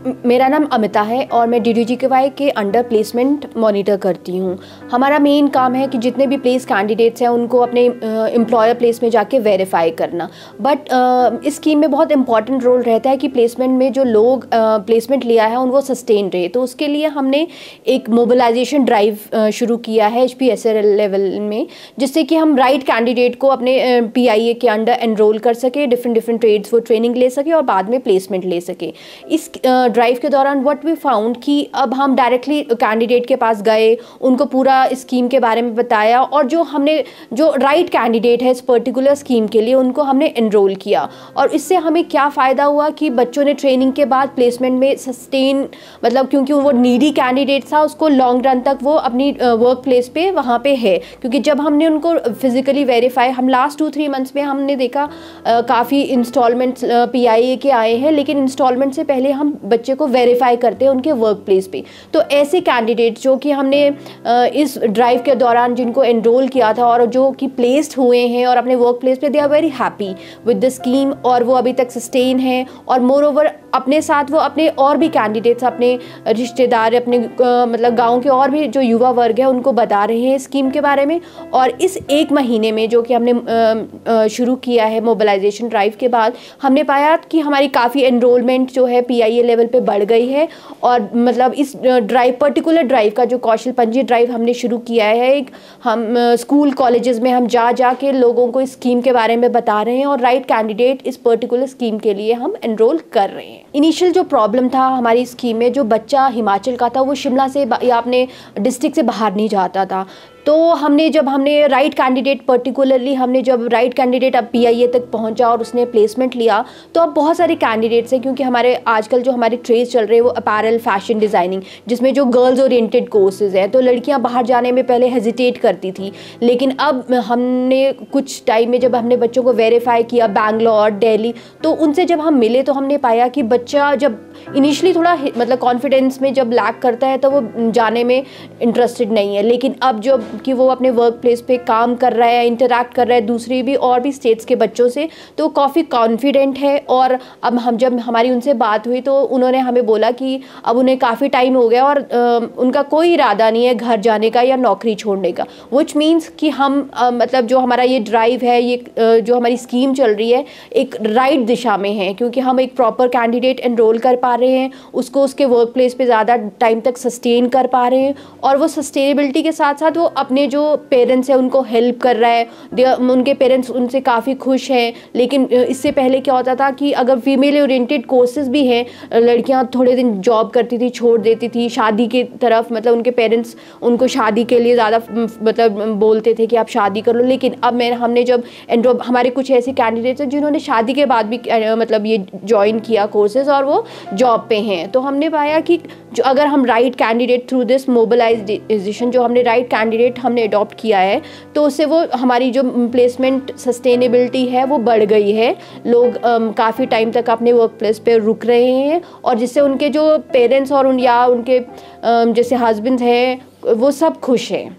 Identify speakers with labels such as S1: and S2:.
S1: मेरा नाम अमिता है और मैं DDGKY के अंडर प्लेसमेंट मॉनिटर करती हूँ। हमारा मेन काम है कि जितने भी प्लेस कैंडिडेट्स हैं उनको अपने एम्प्लॉयर प्लेस में जाके वेरीफाई करना। बट इस स्कीम में बहुत इंपॉर्टेंट रोल रहता है कि प्लेसमेंट में जो लोग प्लेसमेंट लिया है उनको सस्टेन रहे। तो उसके लिए हमने एक मोबिलाइजेशन ड्राइव शुरू किया है HPSL लेवल में, जिससे कि हम राइट कैंडिडेट को अपने PIA के अंडर एनरोल कर सके, डिफरेंट ट्रेड्स वो ट्रेनिंग ले सके और बाद में प्लेसमेंट ले सके। इस ड्राइव के दौरान व्हाट वी फाउंड कि अब हम डायरेक्टली कैंडिडेट के पास गए, उनको पूरा स्कीम के बारे में बताया और जो राइट कैंडिडेट है इस पर्टिकुलर स्कीम के लिए उनको हमने एनरोल किया। और इससे हमें क्या फ़ायदा हुआ कि बच्चों ने ट्रेनिंग के बाद प्लेसमेंट में सस्टेन, मतलब क्योंकि वो नीडी कैंडिडेट था, उसको लॉन्ग रन तक वो अपनी वर्क प्लेस पे वहाँ पे है। क्योंकि जब हमने उनको फिजिकली वेरीफाई, हम लास्ट 2-3 मंथ्स में हमने देखा काफ़ी इंस्टॉलमेंट्स PIA के आए हैं, लेकिन इंस्टॉलमेंट से पहले हम बच्चे को वेरीफाई करते हैं उनके वर्क प्लेस पे। तो ऐसे कैंडिडेट जो कि हमने इस ड्राइव के दौरान जिनको एनरोल किया था और जो कि प्लेस्ड हुए हैं और अपने वर्क प्लेस पे, they are very happy with the scheme और वो अभी तक सस्टेन है। और मोर ओवर अपने साथ वो अपने और भी कैंडिडेट्स, अपने रिश्तेदार, अपने मतलब गाँव के और भी जो युवा वर्ग है उनको बता रहे हैं स्कीम के बारे में। और इस 1 महीने में जो कि हमने शुरू किया है मोबिलाइजेशन ड्राइव के बाद, हमने पाया कि हमारी काफ़ी एनरोलमेंट जो है PIA लेवल पे बढ़ गई है। और मतलब इस पर्टिकुलर ड्राइव का जो कौशल पंजी ड्राइव हमने शुरू किया है, हम स्कूल कॉलेजेस में हम जा के लोगों को इस स्कीम के बारे में बता रहे हैं और राइट कैंडिडेट इस पर्टिकुलर स्कीम के लिए हम एनरोल कर रहे हैं। इनिशियल जो प्रॉब्लम था हमारी स्कीम में, जो बच्चा हिमाचल का था वो शिमला से या अपने डिस्ट्रिक्ट से बाहर नहीं जाता था। तो जब हमने राइट कैंडिडेट, पर्टिकुलरली हमने जब राइट कैंडिडेट अब PIA तक पहुंचा और उसने प्लेसमेंट लिया, तो अब बहुत सारे कैंडिडेट्स हैं। क्योंकि हमारे आजकल जो हमारे ट्रेड्स चल रहे हैं वो अपैरल, फैशन डिज़ाइनिंग, जिसमें जो गर्ल्स ओरिएंटेड कोर्सेज हैं, तो लड़कियां बाहर जाने में पहले हेजिटेट करती थी। लेकिन अब हमने कुछ टाइम में जब हमने बच्चों को वेरीफाई किया, बैंगलोर, दिल्ली, तो उनसे जब हम मिले तो हमने पाया कि बच्चा जब इनिशियली थोड़ा मतलब कॉन्फिडेंस में जब लैक करता है तो वो जाने में इंटरेस्टेड नहीं है। लेकिन अब जब कि वो अपने वर्क प्लेस पे काम कर रहा है, इंटरैक्ट कर रहा है दूसरी भी और भी स्टेट्स के बच्चों से, तो काफ़ी कॉन्फिडेंट है। और अब जब हमारी उनसे बात हुई तो उन्होंने हमें बोला कि अब उन्हें काफ़ी टाइम हो गया और उनका कोई इरादा नहीं है घर जाने का या नौकरी छोड़ने का। विच मीन्स कि हम मतलब जो हमारा ये ड्राइव है, ये जो हमारी स्कीम चल रही है, एक राइट दिशा में है। क्योंकि हम एक प्रॉपर कैंडिडेट एनरोल कर पा रहे हैं, उसको उसके वर्क प्लेस पे ज़्यादा टाइम तक सस्टेन कर पा रहे हैं और वो सस्टेनेबिलिटी के साथ साथ वो अपने जो पेरेंट्स हैं उनको हेल्प कर रहा है। उनके पेरेंट्स उनसे काफ़ी खुश हैं। लेकिन इससे पहले क्या होता था कि अगर फीमेल ओरिएंटेड कोर्सेज भी हैं, लड़कियां थोड़े दिन जॉब करती थी, छोड़ देती थी शादी की तरफ, मतलब उनके पेरेंट्स उनको शादी के लिए ज़्यादा मतलब बोलते थे कि आप शादी कर लो। लेकिन अब हमने जब हमारे कुछ ऐसे कैंडिडेट्स हैं जिन्होंने शादी के बाद भी मतलब ये ज्वाइन किया कोर्सेज और वो जॉब पे हैं। तो हमने पाया कि जो अगर हम right candidate through this mobilization, जो हमने राइट कैंडिडेट हमने अडॉप्ट किया है, तो उससे वो हमारी जो प्लेसमेंट सस्टेनेबिलिटी है वो बढ़ गई है। लोग काफ़ी टाइम तक अपने वर्क प्लेस पे रुक रहे हैं और जिससे उनके जो पेरेंट्स और उनके जैसे हस्बैंड्स हैं वो सब खुश हैं।